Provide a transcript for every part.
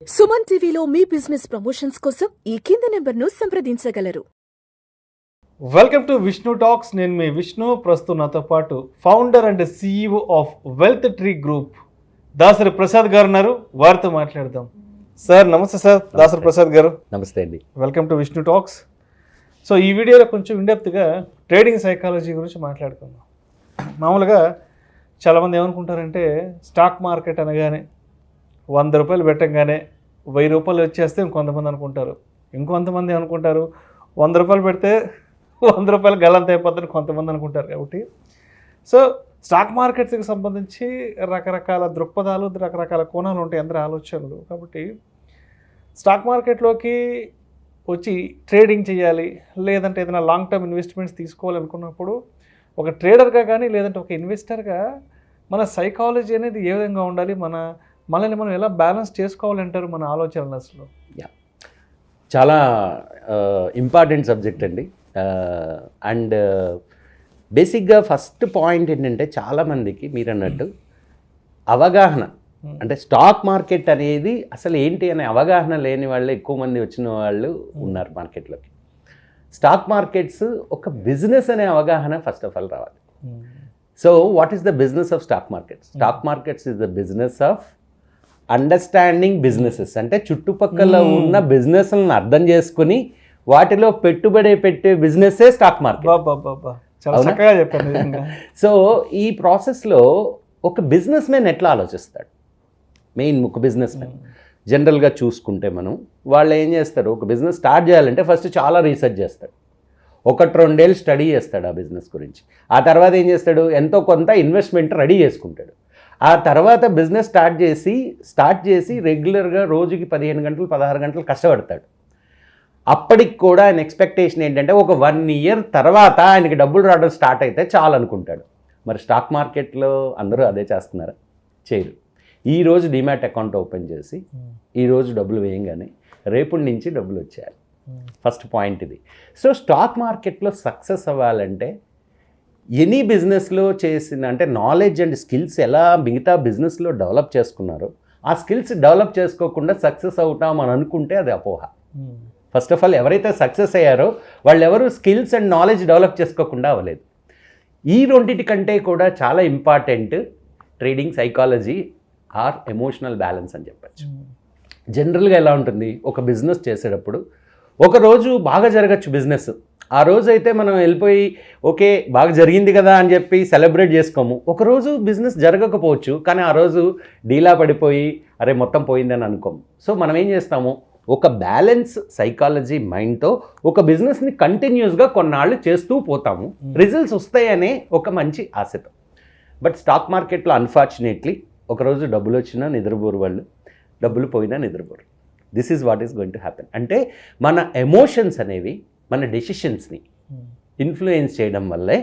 సుమన్ టీవీలో మీ business promotions కోసం ఈ కింది నెంబర్ను సంప్రదించగలరు. Welcome to Vishnu talks. నేను మీ విష్ణు. ప్రస్తుతం నాతో పాటు founder and CEO of wealth tree group Dasari Prasad గారు ఉన్నారు. వారితో మాట్లాడదాం. సార్ నమస్తే. సార్ దాసరి ప్రసాద్ గారు నమస్తే అండి. Welcome to Vishnu talks. So ఈ వీడియోలో కొంచెం ఇండెప్త్గా ట్రేడింగ్ సైకాలజీ గురించి మాట్లాడుకుందాం. మామూలుగా చాలామంది ఏమనుకుంటారంటే స్టాక్ మార్కెట్ అనగానే 100 రూపాయలు పెట్టంగానే 1000 రూపాయలు వచ్చేస్తే ఇంకొంతమంది అనుకుంటారు. ఇంకొంతమంది అనుకుంటారు 100 రూపాయలు పెడితే 100 రూపాయలు గల్లంత అయిపోతుందని కొంతమంది అనుకుంటారు. కాబట్టి సో స్టాక్ మార్కెట్స్కి సంబంధించి రకరకాల దృక్పథాలు, రకరకాల కోణాలు ఉంటాయి, అందరి ఆలోచనలు. కాబట్టి స్టాక్ మార్కెట్లోకి వచ్చి ట్రేడింగ్ చేయాలి, లేదంటే ఏదైనా లాంగ్ టర్మ్ ఇన్వెస్ట్మెంట్స్ తీసుకోవాలనుకున్నప్పుడు ఒక ట్రేడర్గా కానీ లేదంటే ఒక ఇన్వెస్టర్గా మన సైకాలజీ అనేది ఏ విధంగా ఉండాలి, మనల్ని మనం ఎలా బ్యాలెన్స్ చేసుకోవాలంటారు మన ఆలోచనలు అసలు? చాలా ఇంపార్టెంట్ సబ్జెక్ట్ అండి. అండ్ బేసిక్గా ఫస్ట్ పాయింట్ ఏంటంటే చాలామందికి మీరు అన్నట్టు అవగాహన, అంటే స్టాక్ మార్కెట్ అనేది అసలు ఏంటి అనే అవగాహన లేని వాళ్ళు ఎక్కువ మంది వచ్చిన వాళ్ళు ఉన్నారు మార్కెట్లోకి. స్టాక్ మార్కెట్స్ ఒక బిజినెస్ అనే అవగాహన ఫస్ట్ ఆఫ్ ఆల్ రావాలి. So what is the business of stock markets? Stock markets is the business of understanding businesses. అంటే చుట్టుపక్కల ఉన్న బిజినెస్లను అర్థం చేసుకుని వాటిలో పెట్టుబడి పెట్టే బిజినెస్సే స్టాక్ మార్కెట్. సో ఈ ప్రాసెస్లో ఒక బిజినెస్ మ్యాన్ ఎట్లా ఆలోచిస్తాడు? మెయిన్ ఒక బిజినెస్ మ్యాన్ జనరల్గా చూసుకుంటే మనం వాళ్ళు ఏం చేస్తారు, ఒక బిజినెస్ స్టార్ట్ చేయాలంటే ఫస్ట్ చాలా రీసెర్చ్ చేస్తాడు. 1-2 ఏళ్ళు స్టడీ చేస్తాడు ఆ బిజినెస్ గురించి. ఆ తర్వాత ఏం చేస్తాడు, ఎంతో కొంత ఇన్వెస్ట్మెంట్ రెడీ చేసుకుంటాడు. ఆ తర్వాత బిజినెస్ స్టార్ట్ చేసి రెగ్యులర్గా రోజుకి 15 గంటలు 16 గంటలు కష్టపడతాడు. అప్పటికి కూడా ఆయన ఎక్స్పెక్టేషన్ ఏంటంటే ఒక 1 ఇయర్ తర్వాత ఆయనకి డబ్బులు రావడం స్టార్ట్ అయితే చాలు అనుకుంటాడు. మరి స్టాక్ మార్కెట్లో అందరూ అదే చేస్తున్నారా? చేయరు. ఈరోజు డిమాట్ అకౌంట్ ఓపెన్ చేసి ఈరోజు డబ్బులు వేయంగానే రేపటి నుంచి డబ్బులు వచ్చేయాలి. ఫస్ట్ పాయింట్ ఇది. సో స్టాక్ మార్కెట్లో సక్సెస్ అవ్వాలంటే ఎనీ బిజినెస్లో చేసిన అంటే నాలెడ్జ్ అండ్ స్కిల్స్ ఎలా మిగతా బిజినెస్లో డెవలప్ చేసుకున్నారో ఆ స్కిల్స్ డెవలప్ చేసుకోకుండా సక్సెస్ అవుతాం అని అనుకుంటే అది అపోహ. ఫస్ట్ ఆఫ్ ఆల్ ఎవరైతే సక్సెస్ అయ్యారో వాళ్ళు ఎవరు స్కిల్స్ అండ్ నాలెడ్జ్ డెవలప్ చేసుకోకుండా అవ్వలేదు. ఈ రెండింటి కంటే కూడా చాలా important trading psychology or emotional balance అని చెప్పచ్చు. జనరల్గా ఎలా ఉంటుంది, ఒక బిజినెస్ చేసేటప్పుడు ఒకరోజు బాగా జరగచ్చు బిజినెస్. ఆ రోజు అయితే మనం వెళ్ళిపోయి ఓకే బాగా జరిగింది కదా అని చెప్పి సెలబ్రేట్ చేసుకోము. ఒకరోజు బిజినెస్ జరగకపోవచ్చు, కానీ ఆ రోజు డీలా పడిపోయి అరే మొత్తం పోయిందని అనుకోము. సో మనం ఏం చేస్తాము, ఒక బ్యాలెన్స్ సైకాలజీ మైండ్తో ఒక బిజినెస్ని కంటిన్యూస్గా కొన్నాళ్ళు చేస్తూ పోతాము, రిజల్ట్స్ వస్తాయనే ఒక మంచి ఆశతో. బట్ స్టాక్ మార్కెట్లో అన్ఫార్చునేట్లీ ఒకరోజు డబ్బులు వచ్చినా నిద్రపోరు వాళ్ళు, డబ్బులు పోయినా నిద్రపోరు. This is what is going to happen. అంటే మన ఎమోషన్స్ అనేవి మన డెసిషన్స్ని ఇన్ఫ్లుయెన్స్ చేయడం వల్లే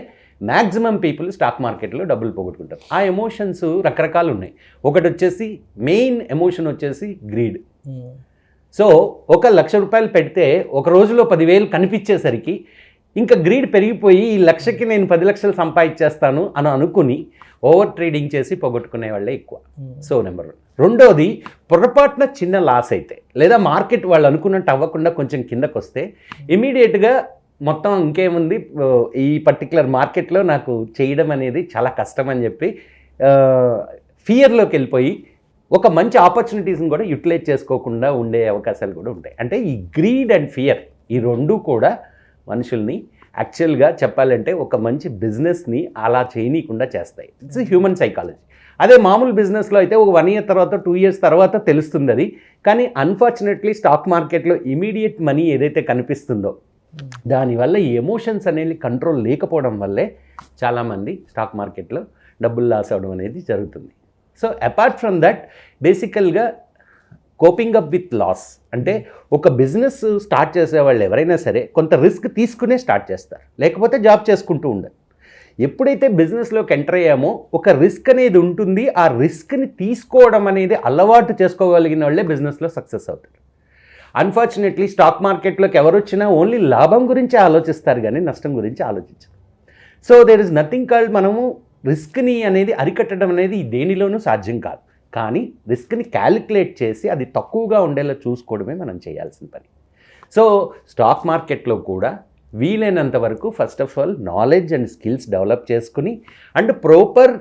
మ్యాక్సిమం పీపుల్ స్టాక్ మార్కెట్లో డబ్బులు పోగొట్టుకుంటారు. ఆ ఎమోషన్స్ రకరకాలు ఉన్నాయి. ఒకటి వచ్చేసి మెయిన్ ఎమోషన్ వచ్చేసి గ్రీడ్. సో 1,00,000 రూపాయలు పెడితే ఒక రోజులో 10,000 కనిపించేసరికి ఇంకా గ్రీడ్ పెరిగిపోయి ఈ 1,00,000కి నేను 10 లక్షలు సంపాదించేస్తాను అని అనుకుని ఓవర్ ట్రేడింగ్ చేసి పోగొట్టుకునే వాళ్ళే ఎక్కువ. So number 1. రెండోది, పొరపాటున చిన్న లాస్ అయితే లేదా మార్కెట్ వాళ్ళు అనుకున్నట్టు అవ్వకుండా కొంచెం కిందకు వస్తే ఇమీడియట్గా మొత్తం ఇంకేముంది ఈ పర్టికులర్ మార్కెట్లో నాకు చేయడం అనేది చాలా కష్టం అని చెప్పి ఫియర్లోకి వెళ్ళిపోయి ఒక మంచి ఆపర్చునిటీస్ని కూడా యూటిలైజ్ చేసుకోకుండా ఉండే అవకాశాలు కూడా ఉంటాయి. అంటే ఈ గ్రీడ్ అండ్ ఫియర్ ఈ రెండు కూడా మనుషుల్ని యాక్చువల్గా చెప్పాలంటే ఒక మంచి బిజినెస్ని అలా చేయనీయకుండా చేస్తాయి. It's human psychology. అదే మామూలు బిజినెస్లో అయితే ఒక 1 ఇయర్ తర్వాత 2 ఇయర్స్ తర్వాత తెలుస్తుంది అది. కానీ అన్ఫార్చునేట్లీ స్టాక్ మార్కెట్లో ఇమీడియట్ మనీ ఏదైతే కనిపిస్తుందో దానివల్ల ఈ ఎమోషన్స్ అనేది కంట్రోల్ లేకపోవడం వల్లే చాలామంది స్టాక్ మార్కెట్లో డబ్బులు లాస్ అవ్వడం అనేది జరుగుతుంది. సో అపార్ట్ ఫ్రమ్ దట్ బేసికల్గా కోపింగ్ అప్ విత్ లాస్ అంటే ఒక బిజినెస్ స్టార్ట్ చేసేవాళ్ళు ఎవరైనా సరే కొంత రిస్క్ తీసుకునే స్టార్ట్ చేస్తారు, లేకపోతే జాబ్ చేసుకుంటూ ఉండరు. ఎప్పుడైతే బిజినెస్లోకి ఎంటర్ అయ్యామో ఒక రిస్క్ అనేది ఉంటుంది. ఆ రిస్క్ని తీసుకోవడం అనేది అలవాటు చేసుకోగలిగిన వాళ్ళే బిజినెస్లో సక్సెస్ అవుతారు. అన్ఫార్చునేట్లీ స్టాక్ మార్కెట్లోకి ఎవరు వచ్చినా ఓన్లీ లాభం గురించి ఆలోచిస్తారు కానీ నష్టం గురించి ఆలోచించరు. So there is nothing called మనము రిస్క్ని అనేది అరికట్టడం అనేది దేనిలోనూ సాధ్యం కాదు. కానీ రిస్క్ని క్యాలిక్యులేట్ చేసి అది తక్కువగా ఉండేలా చూసుకోవడమే మనం చేయాల్సిన పని. సో స్టాక్ మార్కెట్లో కూడా వీలైనంత వరకు first of all knowledge and skills develop చేసుకుని and proper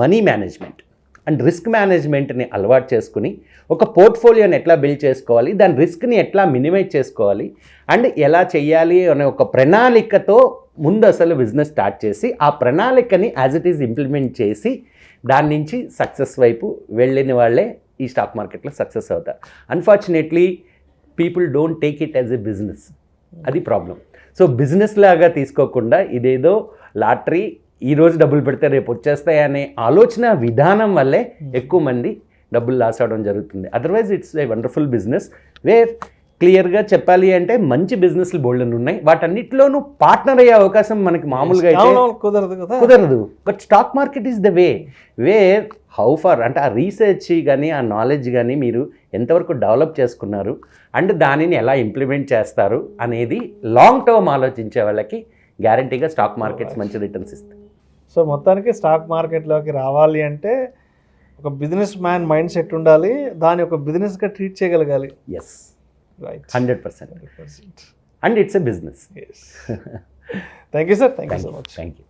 money management and risk మేనేజ్మెంట్ని అలవాటు చేసుకుని ఒక పోర్ట్ఫోలియోని ఎట్లా బిల్డ్ చేసుకోవాలి, దాని రిస్క్ని ఎట్లా మినిమైజ్ చేసుకోవాలి అండ్ ఎలా చేయాలి అనే ఒక ప్రణాళికతో ముందు అసలు బిజినెస్ స్టార్ట్ చేసి ఆ ప్రణాళికని యాజ్ ఇట్ ఈజ్ ఇంప్లిమెంట్ చేసి దాని నుంచి సక్సెస్ వైపు వెళ్ళిన వాళ్ళే ఈ స్టాక్ మార్కెట్లో సక్సెస్ అవుతారు. Unfortunately people don't take it as a business, అది ప్రాబ్లం. సో బిజినెస్ లాగా తీసుకోకుండా ఇదేదో లాటరీ, ఈరోజు డబ్బులు పెడితే రేపు వచ్చేస్తాయి అనే ఆలోచన విధానం వల్లే ఎక్కువ మంది డబ్బులు లాస్ అవడం జరుగుతుంది. Otherwise it's a wonderful business where క్లియర్గా చెప్పాలి అంటే మంచి బిజినెస్లు బోల్డెన్ ఉన్నాయి, వాటన్నిటిలోనూ పార్ట్నర్ అయ్యే అవకాశం మనకి మామూలుగా అయితే కుదరదు. But stock market is the where how far అంటే ఆ రీసెర్చ్ కానీ ఆ నాలెడ్జ్ కానీ మీరు ఎంతవరకు డెవలప్ చేసుకున్నారు అండ్ దానిని ఎలా ఇంప్లిమెంట్ చేస్తారు అనేది లాంగ్ టర్మ్ ఆలోచించే వాళ్ళకి గ్యారంటీగా స్టాక్ మార్కెట్స్ మంచి రిటర్న్స్ ఇస్తాయి. సో మొత్తానికి స్టాక్ మార్కెట్లోకి రావాలి అంటే ఒక బిజినెస్ మ్యాన్ మైండ్ సెట్ ఉండాలి, దాన్ని ఒక బిజినెస్గా ట్రీట్ చేయగలగాలి. Yes, right, 100%. And it's a business. Yes. Thank you, sir. Thank you so much. Thank you.